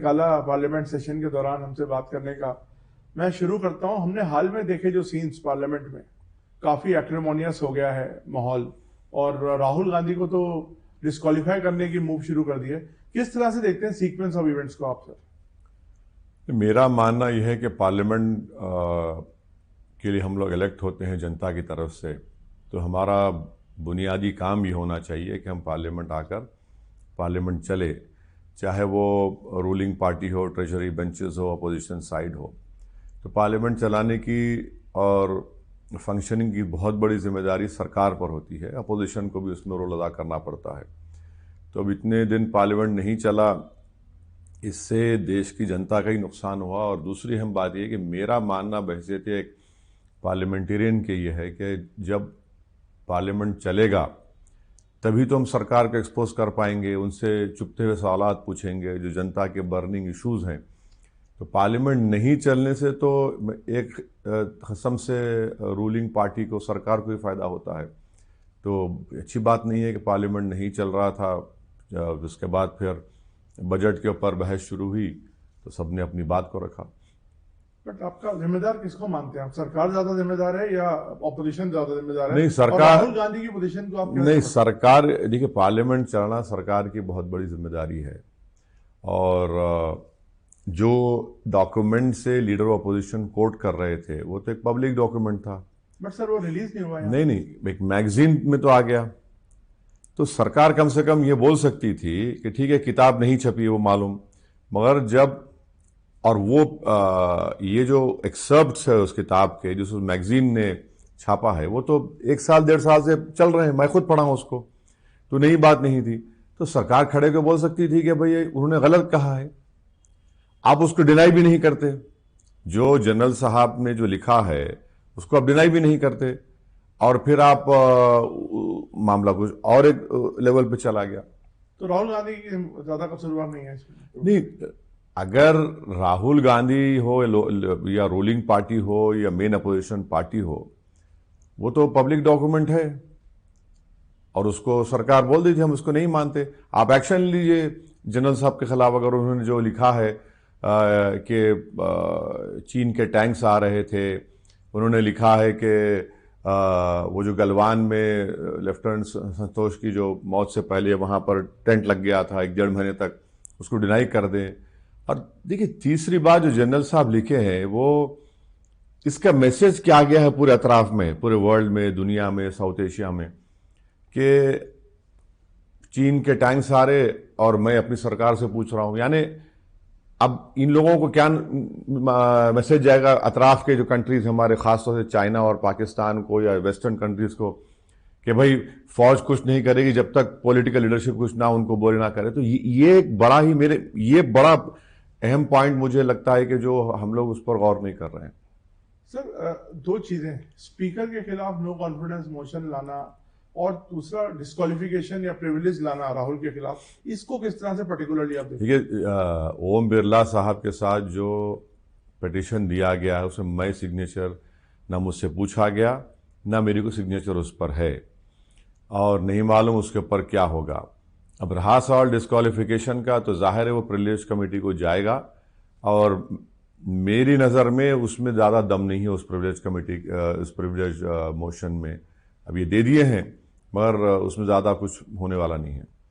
निकाला parliament session के दौरान हमसे बात करने का। मैं शुरू करता हूं। हमने हाल में देखे जो सीन्स पार्लियामेंट में, काफी एक्रिमोनियस हो गया है माहौल, और राहुल गांधी को तो डिस्क्वालीफाई करने की मूव शुरू कर दी है। किस तरह से देखते हैं सीक्वेंस ऑफ इवेंट्स को आप सर? मेरा मानना यह है कि पार्लियामेंट के लिए हम लोग इलेक्ट होते हैं जनता की तरफ से, तो हमारा बुनियादी काम ये होना चाहिए कि हम पार्लियामेंट आकर पार्लियामेंट चले, चाहे वो रूलिंग पार्टी हो, ट्रेजरी बेंचेस हो, अपोजिशन साइड हो। तो पार्लियामेंट चलाने की और फंक्शनिंग की बहुत बड़ी जिम्मेदारी सरकार पर होती है, अपोजिशन को भी उसमें रोल अदा करना पड़ता है। तो अब इतने दिन पार्लियामेंट नहीं चला, इससे देश की जनता का ही नुकसान हुआ। और दूसरी अहम बात यह कि मेरा मानना बहैसियत एक पार्लियामेंटेरियन के ये है कि जब पार्लियामेंट चलेगा तभी तो हम सरकार को एक्सपोज कर पाएंगे, उनसे चुपते हुए सवालात पूछेंगे जो जनता के बर्निंग इश्यूज हैं। तो पार्लियामेंट नहीं चलने से तो एक कसम से रूलिंग पार्टी को, सरकार को ही फायदा होता है। तो अच्छी बात नहीं है कि पार्लियामेंट नहीं चल रहा था। उसके बाद फिर बजट के ऊपर बहस शुरू हुई तो सबने अपनी बात को रखा। बट आपका जिम्मेदार किसको मानते हैं आप? सरकार ज्यादा जिम्मेदार है या ऑपोजिशन ज्यादा जिम्मेदार है? नहीं, सरकार। राहुल गांधी की पोजीशन को आप नहीं, सरकार, देखिए पार्लियामेंट चलाना सरकार की बहुत बड़ी जिम्मेदारी है। और जो डॉक्यूमेंट से लीडर ऑफ अपोजिशन कोट कर रहे थे वो तो एक पब्लिक डॉक्यूमेंट था। बट सर वो रिलीज नहीं हुआ। नहीं, एक मैगजीन में तो आ गया। तो सरकार कम से कम ये बोल सकती थी कि ठीक है किताब नहीं छपी वो मालूम, मगर जब, और वो ये जो एक्सर्प्ट्स है उस किताब के जो उस मैगजीन ने छापा है वो तो 1 साल 1.5 साल से चल रहे हैं, मैं खुद पढ़ा हूं उसको, तो नई बात नहीं थी। तो सरकार खड़े होकर बोल सकती थी कि भाई उन्होंने गलत कहा है, आप उसको डिनाई भी नहीं करते। जो जनरल साहब ने जो लिखा है उसको आप डिनाई भी नहीं करते, और फिर आप मामला कुछ और एक लेवल पे चला गया। तो राहुल गांधी की ज्यादा कसूरवार नहीं है इसमें? नहीं, अगर राहुल गांधी हो या रूलिंग पार्टी हो या मेन अपोजिशन पार्टी हो, वो तो पब्लिक डॉक्यूमेंट है और उसको सरकार बोल दी थी हम उसको नहीं मानते, आप एक्शन लीजिए जनरल साहब के खिलाफ। अगर उन्होंने जो लिखा है कि चीन के टैंक्स आ रहे थे, उन्होंने लिखा है कि वो जो गलवान में लेफ्टिनेंट संतोष की जो मौत से पहले वहां पर टेंट लग गया था 1-1.5 महीने तक, उसको डिनाई कर दें। और देखिए तीसरी बात जो जनरल साहब लिखे हैं वो, इसका मैसेज क्या गया है पूरे अतराफ में, पूरे वर्ल्ड में, दुनिया में, साउथ एशिया में, कि चीन के टैंक्स आ रहे और मैं अपनी सरकार से पूछ रहा हूं। यानी अब इन लोगों को क्या मैसेज जाएगा अतराफ के जो कंट्रीज हमारे, खासतौर से चाइना और पाकिस्तान को या वेस्टर्न कंट्रीज को, कि भाई फौज कुछ नहीं करेगी जब तक पॉलिटिकल लीडरशिप कुछ ना उनको बोले ना करे। तो ये एक बड़ा ही ये बड़ा अहम पॉइंट मुझे लगता है कि जो हम लोग उस पर गौर नहीं कर रहे हैं। सर 2 चीजें, स्पीकर के खिलाफ नो कॉन्फिडेंस मोशन लाना और दूसरा डिस्क्वालिफिकेशन या प्रिविलेज लाना राहुल के खिलाफ, इसको किस तरह से पर्टिकुलरली आप देखिए? ओम बिरला साहब के साथ जो पिटीशन दिया गया है उसमें मैं सिग्नेचर ना मुझसे पूछा गया, ना मेरी को सिग्नेचर उस पर है, और नहीं मालूम उसके ऊपर क्या होगा। अब रहा सवाल डिस्क्वालिफिकेशन का, तो जाहिर है वो प्रिविलेज कमेटी को जाएगा, और मेरी नज़र में उसमें ज़्यादा दम नहीं है उस प्रिविलेज कमेटी, उस प्रिविलेज मोशन में। अब ये दे दिए हैं मगर उसमें ज़्यादा कुछ होने वाला नहीं है।